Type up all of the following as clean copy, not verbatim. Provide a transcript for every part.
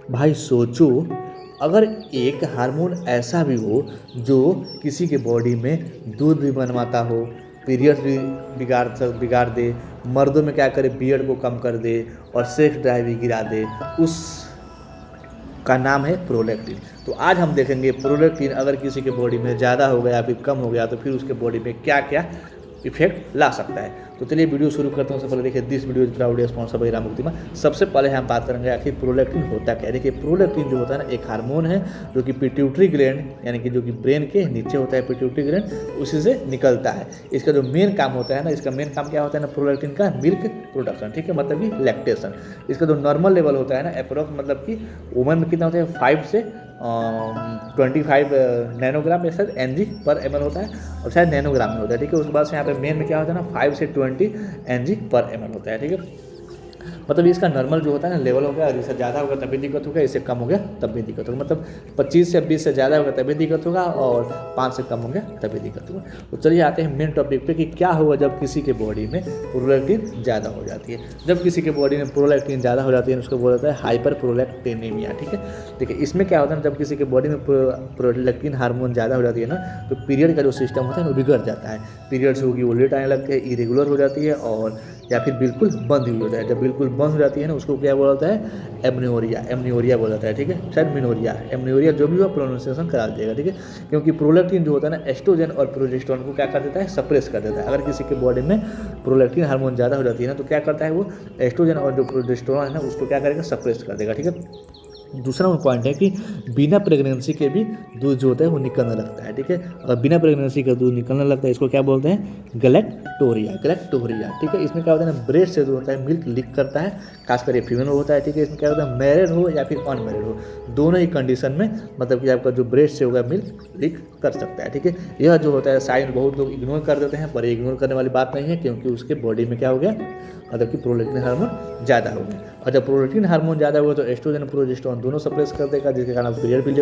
भाई सोचो, अगर एक हार्मोन ऐसा भी हो जो किसी के बॉडी में दूध भी बनवाता हो, पीरियड्स भी बिगाड़ दे, मर्दों में क्या करे, बियर्ड को कम कर दे और सेक्स ड्राइव भी गिरा दे, उस का नाम है प्रोलैक्टिन। तो आज हम देखेंगे प्रोलैक्टिन अगर किसी के बॉडी में ज़्यादा हो गया फिर कम हो गया तो फिर उसके बॉडी में क्या क्या इफेक्ट ला सकता है। तो चलिए वीडियो शुरू करते हैं। उससे पहले देखिए, this video is proudly sponsored by राममुक्तिमा। सबसे पहले हम बात करेंगे आखिर प्रोलैक्टिन होता क्या है। देखिए, प्रोलैक्टिन जो होता है ना, एक हार्मोन है जो कि पिट्यूटरी ग्लैंड यानी कि जो कि ब्रेन के नीचे होता है पिट्यूटरी ग्लैंड, उसी से निकलता है। इसका जो मेन काम होता है ना, इसका मेन काम क्या होता है ना, प्रोलैक्टिन का मिल्क प्रोडक्शन, ठीक है, मतलब कि लैक्टेशन। इसका जो नॉर्मल लेवल होता है ना, अप्रोक्स मतलब कि वुमन में कितना होता है, 5 से 25 नैनोग्राम या शायद NG/ml होता है, और शायद नैनोग्राम में होता है, ठीक है। उसके बाद से यहाँ पे मेन में क्या होता है ना, 5 से 20 NG/ml होता है, ठीक है। मतलब इसका नॉर्मल जो होता है ना लेवल हो गया, इससे ज़्यादा होगा तभी दिक्कत होगा, इससे कम हो गया तब भी दिक्कत होगा। मतलब 25 से 20 से ज़्यादा होगा तभी दिक्कत होगा, और 5 से कम हो गया तभी दिक्कत होगा। तो चलिए आते हैं मेन टॉपिक पे कि क्या होगा जब किसी के बॉडी में प्रोलैक्टिन ज़्यादा हो जाती है। जब किसी के बॉडी में प्रोलैक्टिन ज़्यादा हो जाती है उसको बोला जाता है हाइपर प्रोलैक्टिनेमिया, ठीक है। देखिए, इसमें क्या होता है ना, जब किसी के बॉडी में प्रोलैक्टिन हार्मोन ज़्यादा हो जाती है ना, तो पीरियड का जो सिस्टम होता है वो बिगड़ जाता है। पीरियड्स होगी वो लेट आने लगते हैं, इरेगुलर हो जाती है, और या फिर बिल्कुल बंद भी हो जाए। जब बिल्कुल बंद हो जाती है ना, उसको क्या बोला जाता है, एमनियोरिया बोला जाता है, ठीक है। शायद एमनियोरिया जो भी हो प्रोनाउंसिएशन करा दीजिएगा, ठीक है। क्योंकि प्रोलैक्टिन जो होता है ना, एस्ट्रोजन और प्रोजेस्टेरोन को क्या कर देता है, सप्रेस कर देता है। अगर किसी के बॉडी में प्रोलैक्टिन हार्मोन ज़्यादा हो जाती है ना, तो क्या करता है वो एस्ट्रोजन और जो प्रोजेस्टेरोन है ना, उसको क्या करेगा, सप्रेस कर देगा, ठीक है। दूसरा पॉइंट है कि बिना प्रेगनेंसी के भी दूध जो होता है वो निकलने लगता है, ठीक है। और बिना प्रेगनेंसी का दूध निकलने लगता है, इसको क्या बोलते हैं, गलैक्टोरिया, ठीक है। इसमें क्या होता है ना, ब्रेस्ट से जो होता है मिल्क लीक करता है, खासकर ये फीमेल होता है, ठीक है। इसमें क्या होता है, मैरिड हो या फिर अनमैरिड हो, दोनों ही कंडीशन में मतलब कि आपका जो ब्रेस्ट से होगा मिल्क लीक कर सकता है, ठीक है। यह जो होता है साइन बहुत लोग इग्नोर कर देते हैं, पर इग्नोर करने वाली बात नहीं है, क्योंकि उसके बॉडी में क्या हो गया, मतलब कि प्रोलैक्टिन हार्मोन ज़्यादा हो गया। और जब प्रोलैक्टिन हार्मोन ज़्यादा होगा तो एस्ट्रोजन प्रोजेस्टेरोन दोनों सप्रेस कर देगा, जिसके कारण पीरियड भी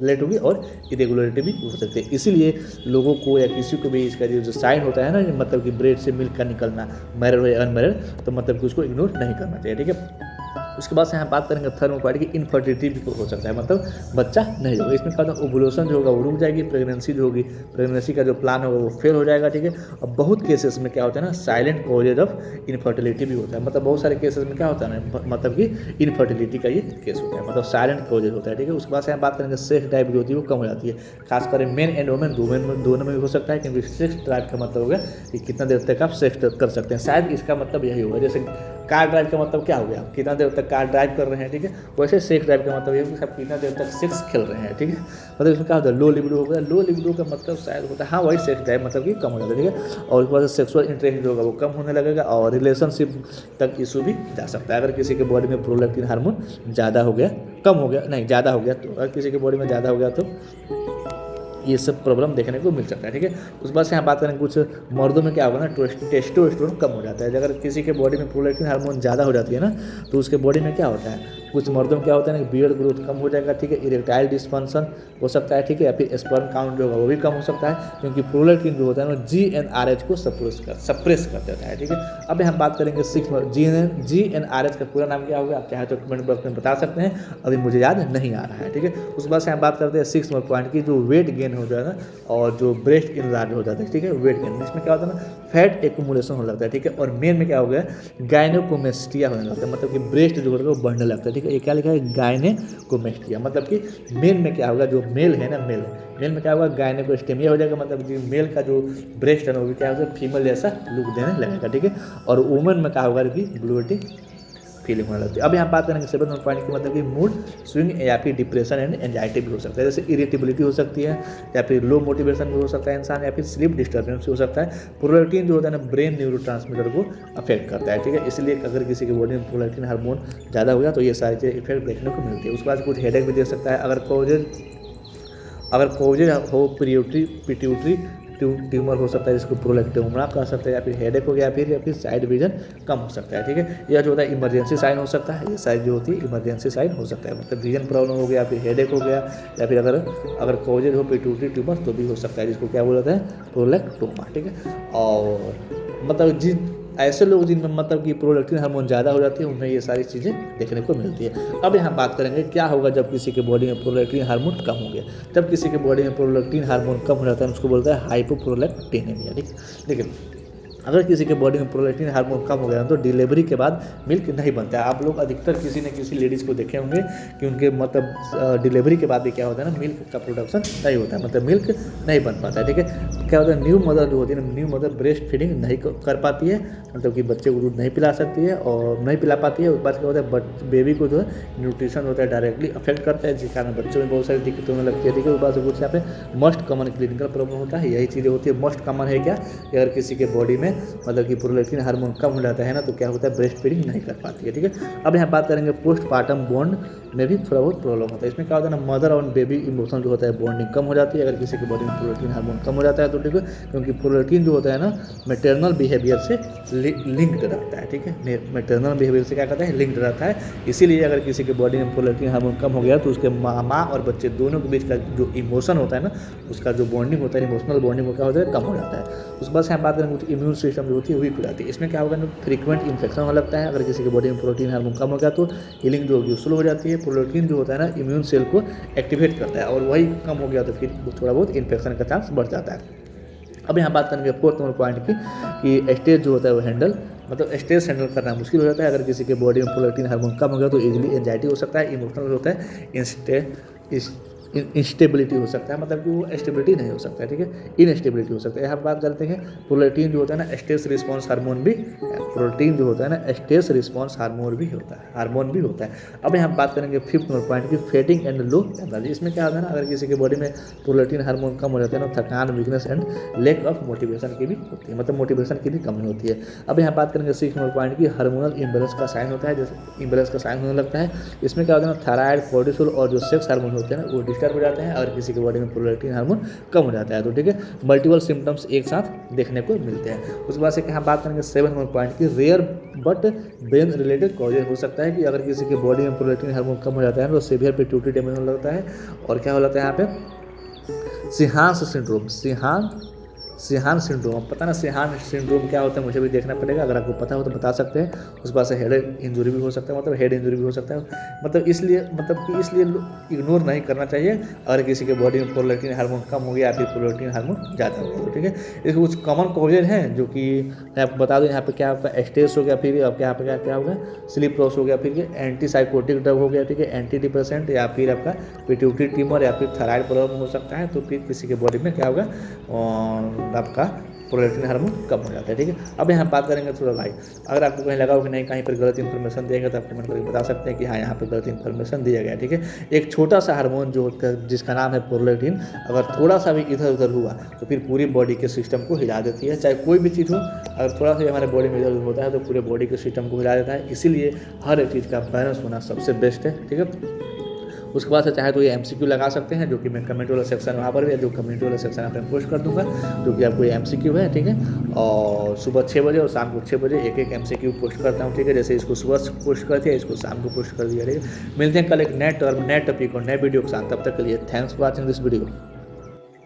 लेट होगी और इरेगुलरिटी भी हो सकती है। इसीलिए लोगों को या किसी को भी इसका जो साइन होता है ना, मतलब कि ब्रेस्ट से मिल्क का निकलना, मैरिड हो या अनमैरिड, तो मतलब कि उसको इग्नोर नहीं करना चाहिए, ठीक है। उसके बाद से यहाँ बात करेंगे थर्ड पॉइंट की इनफर्टिलिटी भी हो सकता है, मतलब बच्चा नहीं होगा। इसमें क्या होता है, ओवुलेशन जो होगा वो रुक जाएगी, प्रेगनेंसी जो होगी, प्रेगनेंसी का जो प्लान होगा वो फेल हो जाएगा, ठीक है। और बहुत केसेस में क्या होता है ना, साइलेंट कॉजेज ऑफ इनफर्टिलिटी भी होता है। मतलब बहुत सारे केसेस में क्या होता है ना, मतलब कि इनफर्टिलिटी का ये केस होता है, मतलब साइलेंट कॉजेज होता है, ठीक है। उसके बाद से हम बात करेंगे सेक्स ड्राइव जो होती है वो कम हो जाती है, खासकर मेन एंड वुमेन दोनों में भी हो सकता है, क्योंकि सेक्स ड्राइव का मतलब होगा कि कितना देर तक आप सेक्स कर सकते हैं। शायद इसका मतलब यही होगा, जैसे कार ड्राइव का मतलब क्या हो गया, कितना देर तक कार ड्राइव कर रहे हैं, ठीक है। वैसे सेक्स ड्राइव का मतलब ये है कि सब कितना देर तक सेक्स खेल रहे हैं, ठीक है। मतलब इसमें क्या होता है, लो लिबिडो हो गया। लो लिबिडो का मतलब शायद होता है, हाँ वही सेक्स ड्राइव मतलब कि कम हो जाता है, ठीक है। और उसके बाद सेक्सुअल इंटरेस्ट जो होगा वो कम होने लगेगा, और रिलेशनशिप तक इशू भी जा सकता है। अगर किसी के बॉडी में प्रोलैक्टिन हार्मोन ज़्यादा हो गया, कम हो गया नहीं, ज़्यादा हो गया, तो अगर किसी के बॉडी में ज़्यादा हो गया तो ये सब प्रॉब्लम देखने को मिल सकता है, ठीक है। उस बाद से यहाँ बात करें कुछ मर्दों में क्या होगा ना, टेस्टोस्टेरोन कम हो जाता है। अगर किसी के बॉडी में प्रोलैक्टिन हार्मोन ज़्यादा हो जाती है ना, तो उसके बॉडी में क्या होता है, कुछ मर्दों में क्या होता है ना, बियर्ड ग्रोथ कम हो जाएगा, ठीक है। इरेक्टाइल डिस्फंक्शन हो सकता है, ठीक है, या फिर स्पर्म काउंट जो होगा वो भी कम हो सकता है, क्योंकि प्रोलैक्टिन जो होता है ना GnRH को सप्रेस कर देता है, ठीक है। अब हम बात करेंगे GnRH का पूरा नाम क्या होगा, आप चाहे तो कमेंट बॉक्स में बता सकते हैं, अभी मुझे याद नहीं आ रहा है, ठीक है। उस बाद से हम बात करते हैं 6 पॉइंट की, जो वेट गेन हो जाए ना, और जो ब्रेस्ट इनलार्ज हो जाता है, ठीक है, वेट गेन। इसमें क्या होता है ना, फैट एक्यूमुलेशन होने लगता है, ठीक है। और मेन में क्या हो गया, गायनेकोमेस्टिया होने लगता है, मतलब कि ब्रेस्ट जो होता है वो बढ़ने लगता है, ठीक है। ये क्या लिखा है, गायनेकोमेस्टिया, मतलब कि मेन में क्या होगा, जो मेल है ना, मेल में क्या होगा, गायनेकोस्टेमिया हो जाएगा, मतलब कि मेल का जो ब्रेस्ट है ना वो क्या होगा, फीमेल जैसा लुक देने लगेगा, ठीक है। और वुमेन में क्या होगा कि ब्लूटी फीलिंग होने लगती है। अब यहाँ बात करेंगे 7 पॉइंट की, मतलब कि मूड स्विंग या फिर डिप्रेशन एंड एंजाइटी भी हो सकता है, जैसे इरिटेबिलिटी हो सकती है, या फिर लो मोटिवेशन भी हो सकता है इंसान, या फिर स्लीप डिस्टर्बेंस भी हो सकता है। प्रोलैक्टिन जो होता है ना, ब्रेन न्यूरोट्रांसमीटर को अफेक्ट करता है, ठीक है। इसलिए अगर किसी की बॉडी में प्रोलैक्टिन हार्मोन ज़्यादा हो गया तो ये सारी चीज़ें इफेक्ट देखने को मिलती है। उसके बाद कुछ हेडेक भी दे सकता है, अगर कोजेज हो पिट्यूटरी ट्यूमर हो सकता है, जिसको प्रोलैक्टिनोमा कह सकते हैं, या फिर हेडेक हो गया, या फिर साइड विजन कम हो सकता है, ठीक है। यह जो होता है इमरजेंसी साइन हो सकता है, ये साइड जो होती है इमरजेंसी साइन हो सकता है, मतलब विजन प्रॉब्लम हो गया, फिर हेडेक हो गया, या फिर अगर कोजेज हो पिट्यूटरी ट्यूमर तो भी हो सकता है, जिसको क्या बोला जाता है, प्रोलैक्टोमा, ठीक है। और मतलब ऐसे लोग जिनमें मतलब कि प्रोलैक्टिन हार्मोन ज़्यादा हो जाती है उनमें ये सारी चीज़ें देखने को मिलती है। अब यहाँ बात करेंगे क्या होगा जब किसी के बॉडी में प्रोलैक्टिन हार्मोन कम हो गया। जब किसी के बॉडी में प्रोलैक्टिन हार्मोन कम हो जाता है उसको बोलता है हाइपोप्रोलैक्टिनेमिया। ठीक, लेकिन अगर किसी के बॉडी में प्रोलैक्टिन हार्मोन कम हो गया तो डिलीवरी के बाद मिल्क नहीं बनता है। आप लोग अधिकतर किसी न किसी लेडीज़ को देखे होंगे कि उनके मतलब डिलीवरी के बाद भी क्या होता है ना, मिल्क का प्रोडक्शन नहीं होता है, मतलब मिल्क नहीं बन पाता है। ठीक है, क्या होता है, न्यू मदर जो होती है ना, न्यू मदर ब्रेस्ट फीडिंग नहीं कर पाती है, मतलब कि बच्चे को दूध नहीं पिला सकती है और नहीं पिला पाती है। उसके बाद क्या होता है, बेबी को जो है न्यूट्रिशन होता है डायरेक्टली अफेक्ट करता है, जिस कारण बच्चों में बहुत सारी दिक्कतें होने लगती है। ठीक है, उसके बाद से कुछ यहाँ पे मोस्ट कॉमन क्लिनिकल प्रॉब्लम होता है, यही चीज़ें होती है। मोस्ट कॉमन है क्या, कि अगर किसी के बॉडी में मतलब कि प्रोलैक्टिन हार्मोन कम हो जाता है ना तो क्या होता है, ब्रेस्ट फीडिंग नहीं कर पाती है। ठीक है, अब यहाँ बात करेंगे पोस्टपार्टम बॉन्ड में भी थोड़ा बहुत प्रॉब्लम होता है। इसमें क्या होता है ना, मदर और बेबी इमोशन जो होता है बॉन्डिंग कम हो जाती है अगर किसी की बॉडी में प्रोलैक्टिन हार्मोन कम हो जाता है तो। ठीक है, क्योंकि प्रोलैक्टिन जो होता है ना मैटरनल बिहेवियर से लिंक्ड रहता है। ठीक है, मैटरनल बिहेवियर से क्या करता है, लिंक्ड रहता है। इसीलिए अगर किसी के बॉडी में प्रोलैक्टिन हार्मोन कम हो गया तो उसके माँ और बच्चे दोनों के बीच का जो इमोशन होता है ना, उसका जो बॉन्डिंग होता है, इमोशनल बॉन्डिंग क्या होता है, कम हो जाता है। उसके बाद से हम बात करेंगे इम्यून सिस्टम जो होती है वीक हो जाती है। इसमें क्या होगा ना, फ्रीक्वेंट इन्फेक्शन होने लगता है। अगर किसी की बॉडी में प्रोटीन हार्मोन कम हो गया तो हीलिंग जो होगी स्लो हो जाती है। प्रोटीन जो होता है ना इम्यून सेल को एक्टिवेट करता है और वही कम हो गया तो फिर थोड़ा बहुत इन्फेक्शन का चांस बढ़ जाता है। अब यहाँ बात करेंगे फोर्थ नंबर पॉइंट की कि स्टेज जो होता है वो हैंडल, मतलब स्ट्रेस हैंडल करना मुश्किल हो जाता है। अगर किसी के बॉडी में प्रोलैक्टिन हार्मोन कम हो गया तो इजीली एंजाइटी हो सकता है, इमोशनल होता है, इंस्टेबिलिटी हो सकता है, मतलब कि वो स्टेबिलिटी नहीं हो सकता है। ठीक है, इनस्टेबिलिटी हो सकता है। यहाँ बात करते हैं प्रोलैक्टिन जो होता है ना स्ट्रेस रिस्पॉन्स हार्मोन भी, प्रोटीन जो होता है ना स्ट्रेस रिस्पॉन्स हार्मोन भी होता है। अब यहाँ बात करेंगे फिफ्थ नंबर पॉइंट की फेटिंग एंड लो एनर्जी। इसमें क्या होता है ना, अगर किसी के बॉडी में प्रोलैक्टिन हार्मोन कम हो जाता है ना, थकान, weakness and lack of motivation की भी होती है, मतलब मोटिवेशन की भी कमी होती है। अब यहाँ बात करेंगे सिक्स नंबर पॉइंट की हार्मोनल इम्बेलेंस का साइन होता है, जैसे इम्बेलेंस का साइन होने लगता है। इसमें क्या होता है ना, थायराइड, कोर्टिसोल और जो सेक्स हार्मोन होते हैं ना वो डिस्टर्ब हो जाते हैं अगर किसी की बॉडी में प्रोलैक्टिन हार्मोन कम हो जाता है तो। ठीक है, मल्टीपल सिम्टम्स एक साथ देखने को मिलते हैं। उसके बाद से यहाँ बात करेंगे 7 नंबर पॉइंट की rare but brain related causes. हो सकता है कि अगर किसी की बॉडी में प्रोलैक्टिन हार्मोन कम हो जाता है तो सीवियर पिट्यूटरी डैमेज होने लगता है और क्या हो जाता है यहाँ पे सिहान्स सिंड्रोम, सिहान सिंड्रोम। पता ना सिहान सिंड्रोम क्या होता है, मुझे भी देखना पड़ेगा, अगर आपको पता हो तो बता सकते हैं। उस बात से हेड इंजरी भी हो सकता है, मतलब हेड इंजरी भी हो सकता है, मतलब इसलिए इग्नोर नहीं करना चाहिए अगर किसी के बॉडी में प्रोलैक्टिन हार्मोन कम हो गया या फिर प्रोलैक्टिन हार्मोन ज़्यादा हो गया। ठीक है, इसके कुछ कॉमन कॉजेज हैं जो कि मैं आपको बता दूँ। यहाँ पे क्या आपका स्ट्रेस हो गया, फिर आपके यहाँ पे क्या हो गया, स्लीप लॉस हो गया, फिर एंटीसाइकोटिक ड्रग हो गया, ठीक है, एंटी डिप्रेसेंट, या फिर आपका पिट्यूटरी ट्यूमर या फिर थायराइड प्रॉब्लम हो सकता है। तो फिर किसी के बॉडी में क्या होगा, आपका प्रोलैक्टिन हार्मोन कम हो जाता है। ठीक है, अब यहाँ बात करेंगे थोड़ा भाई, अगर आपको कहीं लगा हो कि नहीं कहीं पर गलत इन्फॉर्मेशन देंगे तो आप कमेंट करके बता सकते हैं कि हाँ यहाँ पे गलत इन्फॉर्मेशन दिया गया है। ठीक है, एक छोटा सा हार्मोन जो होता है जिसका नाम है प्रोलैक्टिन, अगर थोड़ा सा भी इधर उधर हुआ तो फिर पूरी बॉडी के सिस्टम को हिला देती है। चाहे कोई भी चीज़ हो, अगर थोड़ा सा हमारे बॉडी में इधर उधर होता है तो पूरे बॉडी के सिस्टम को हिला देता है। इसीलिए हर एक चीज़ का बैलेंस होना सबसे बेस्ट है। ठीक है, उसके बाद से चाहे तो ये MCQ लगा सकते हैं, जो कि मैं कमेंट वाला सेक्शन वहाँ पर भी है, जो कमेंट वाला सेक्शन आप मैं पोस्ट कर दूंगा, जो कि आपको ये MCQ है। ठीक है, और सुबह 6 बजे और शाम को 6 बजे एक MCQ पोस्ट करता हूँ। ठीक है, जैसे इसको सुबह पोस्ट कर दिया, इसको शाम को पोस्ट कर दिया। ठीक है, मिलते हैं कल एक नए टॉपिक और नए वीडियो के साथ, तब तक के लिए thanks for watching this video.